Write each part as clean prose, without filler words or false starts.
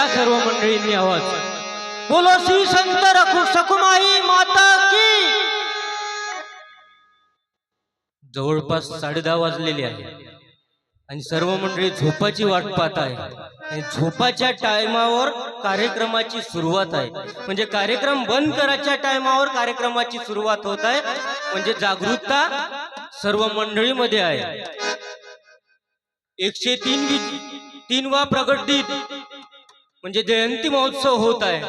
द्या सर्व मंडळींनी आवाज. बोलो श्री संत सकुमाई माता की. जवळपास 10:30 वाजलेले आहे आणि सर्व मंडळी झोपाची वाट पाहत आहे. आणि झोपाच्या टायमावर कार्यक्रमाची सुरुवात आहे. म्हणजे कार्यक्रम बंद करायच्या टायमावर कार्यक्रमाची सुरुवात होत आहे. म्हणजे जागरूकता सर्व मंडळीमध्ये आहे. 103वा प्रगट दिन म्हणजे जयंती महोत्सव होत आहे.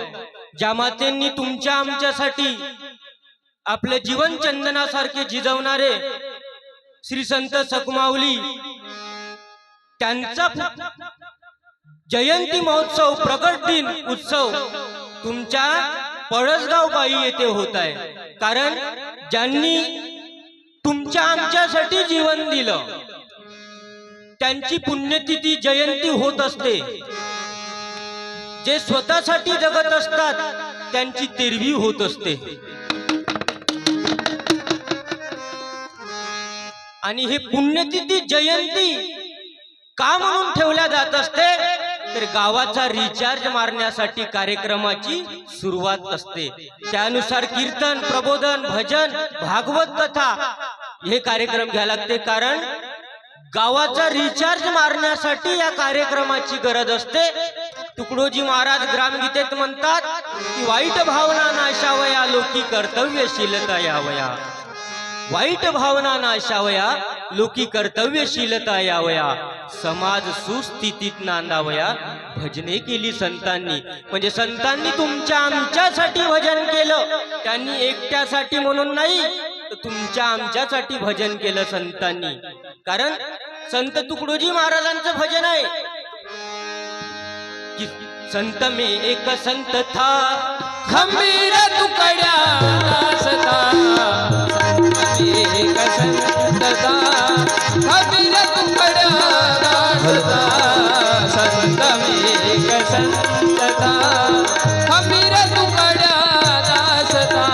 ज्या मातेंनी तुमच्या आमच्यासाठी आपले जीवन चंदनासारखे झिजवणारे श्री संत सकुमाऊली त्यांचा जयंती महोत्सव प्रगट दिन उत्सव तुमच्या पळसगाव बाई येथे होत आहे. कारण ज्यांनी तुमच्या आमच्यासाठी जीवन दिलं त्यांची पुण्यतिथी जयंती होत असते. जे स्वतःसाठी जगत असतात त्यांची तेरवी होत असते. आणि हे पुण्यतिथी जयंती का म्हणून ठेवल्या जात असते तर गावाचा रिचार्ज मारण्यासाठी कार्यक्रमाची सुरुवात असते. त्यानुसार कीर्तन, प्रबोधन, भजन, भागवत कथा हे कार्यक्रम घ्यायला लागते. कारण गावाचा रिचार्ज मारण्यासाठी या कार्यक्रमाची गरज असते. तुकडोजी महाराज ग्रामगीतेत म्हणतात की वाईट भावना नाशावया लोकी कर्तव्यशीलता यावया. वाईट भावना नाशावया लोकी कर्तव्यशीलता यावया. समाज सुस्थितीत नांदावया भजने केली संतांनी. म्हणजे संतांनी तुमच्या आमच्यासाठी भजन केलं. त्यांनी एकट्यासाठी म्हणून नाही तर तुमच्या आमच्यासाठी भजन केलं संतांनी. कारण संत तुकडोजी महाराजांचं भजन आहे कि संत में एक संत था खंबीर तुकड्या दासता. संत में एक संत था खंबीर तुकड्या दासता. संत में एक संत था खंबीर तुकड्या दासता.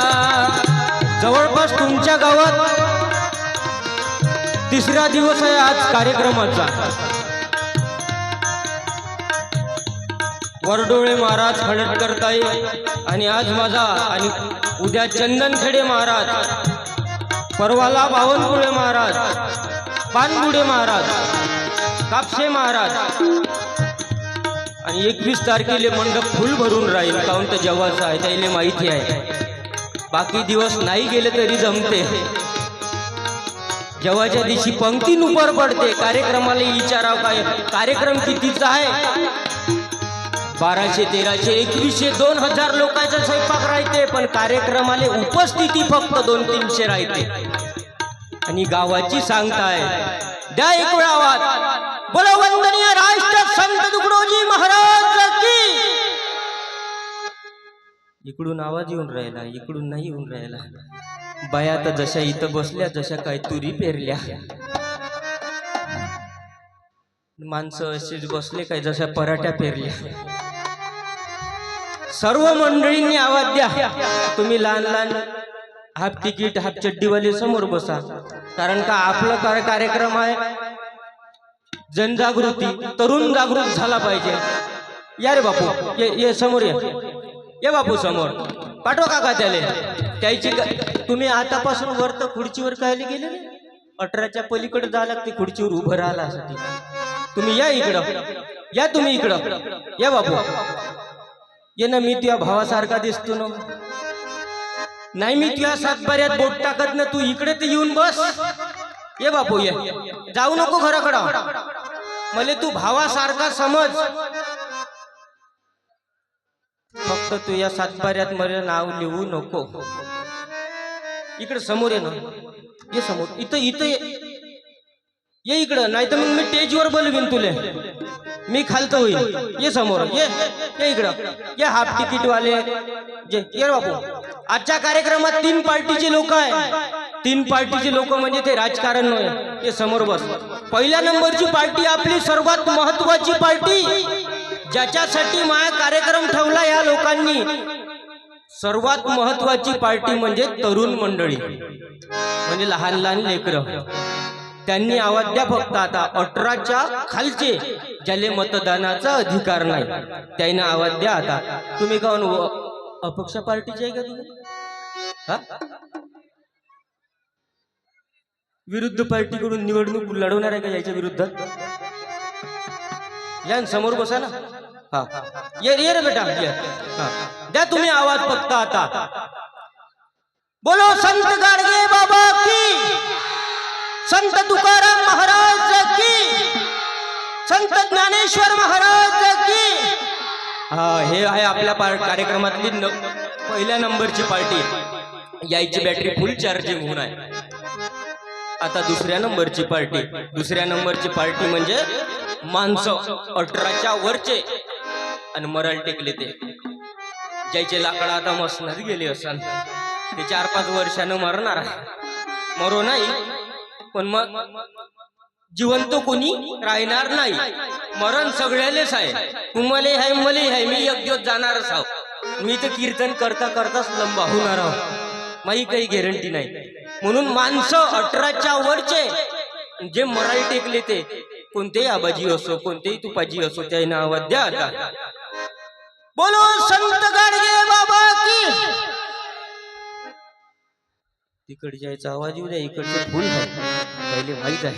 जवळपास तुमच्या गावात 3रा दिवस आहे आज कार्यक्रमाचा. वरडोळे महाराज खडटकर ताई आणि आज माझा आणि उद्या चंदनखेडे महाराज, परवाला बावनकुळे महाराज, पानगुडे महाराज, कापसे महाराज आणि 21 तारखेला मंडप फुल भरून राहील. काउंट जेव्हाचं आहे त्याला माहिती आहे. बाकी दिवस नाही गेले तरी जमते. जेव्हाच्या दिवशी पंक्ती नुपर पडते कार्यक्रमाला विचाराव काय कार्यक्रम कितीचा आहे. 1200, 1300, 2100, 2000 लोकांचा स्वयंपाक राहते. पण कार्यक्रमाला उपस्थिती फक्त 200-300 राहते. आणि गावाची सांगता आहे. द्या एक वेळा आवाज. बोलो वंदनीय राष्ट्र संत तुकडोजी महाराज की. इकडून आवाज येऊन राहिला, इकडून नाही येऊन राहिला. बाया तर जशा इथं बसल्या जशा काय तुरी पेरल्या. माणसं असेच बसले काय जशा पराठ्या पेरल्या. सर्व मंडळींनी आवाज द्या. तुम्ही लहान लहान हाफ तिकीट हाफ चड्डीवाले समोर बसा. कारण का आपला कार्यक्रम आहे जनजागृती. तरुण जागृत झाला पाहिजे. या रे बापू ये समोर ये बापू समोर. पाठवा काका त्याले त्याची. तुम्ही आतापासून वर तर खुर्चीवर कायले गेले. 18च्या पलीकडे जायला लागते खुर्चीवर उभं राहिल्यासाठी. तुम्ही या इकडं. या तुम्ही इकडं या बापू. ये ना मी तुझ्या भावासारखा दिसतो ना. नाही मी तुझ्या सातबाऱ्यात बोट टाकत ना. तू इकडे तर येऊन बस. ये बापू ये. जाऊ नको घराकडं. मला तू भावासारखा समज. फक्त तू या सातबाऱ्यात मला नाव लिहू नको. इकडे समोर ये ना. ये समोर. इथं ये इकडं. नाही तर मग मी स्टेजवर बोलवीन तुले. मी खालतं होईल. ये समोर ये इकडं. ये हाफ तिकीट वाले ये बापू. आजच्या कार्यक्रमात 3 पार्टीचे लोक आहे. 3 पार्टीचे लोक म्हणजे ते राजकारण नाही. ये समोर बस. पहिल्या नंबरची पार्टी आपली सर्वात महत्वाची पार्टी ज्याच्यासाठी माया कार्यक्रम ठेवला या लोकांनी. सर्वात महत्वाची पार्टी म्हणजे तरुण मंडळी. म्हणजे लहान लहान लेकरं. त्यांनी आवाज द्या फक्त आता 18च्या खालचे ज्याले मतदानाचा अधिकार नाही त्यांना आवाज द्या आता. तुम्ही कोण अपक्ष पार्टीचे आहे का तुम्ही? हा, विरुद्ध पार्टीकडून निवडणूक लढवणार आहे का याच्या विरुद्धात? या समोर बसा ना. हा, ये रे बेटा ये. हा, द्या तुम्ही आवाज फक्त आता. बोलो संत गाडगे बाबा की, संत तुकाराम महाराज की, संत ज्ञानेश्वर महाराज की. हा, हे आहे आपल्या कार्यक्रमातली पहिल्या नंबरची पार्टी. यायची बॅटरी फुल चार्जिंग होऊन आहे. आता दुसऱ्या नंबरची पार्टी म्हणजे माणसं 18च्या वरचे आणि मराल टेकले ते ज्याचे लाकडं आता मसनात गेले असाल ते 4-5 वर्षानं मरणार आहे. मरो नाही पण मग जिवंत कोणी राहणार नाही. मरण सगळ्यालेच आहे. तुम्हाला आहे मले आहे. मी एक दिवस जाणारच आहो. मी तर कीर्तन करता करताच लंबा होणार आहो. माझी काही गॅरंटी नाही. म्हणून माणसं 18च्या वरचे जे मराठी टेकले ते कोणतेही आबाजी असो कोणतेही तुपाजी असो त्यांना आवाज द्या आता. बोलो संत गाडगे बाबा की. तिकडे जायचा आवाज येऊ द्या. इकडचे फुल आहे पहिले माहीत आहे.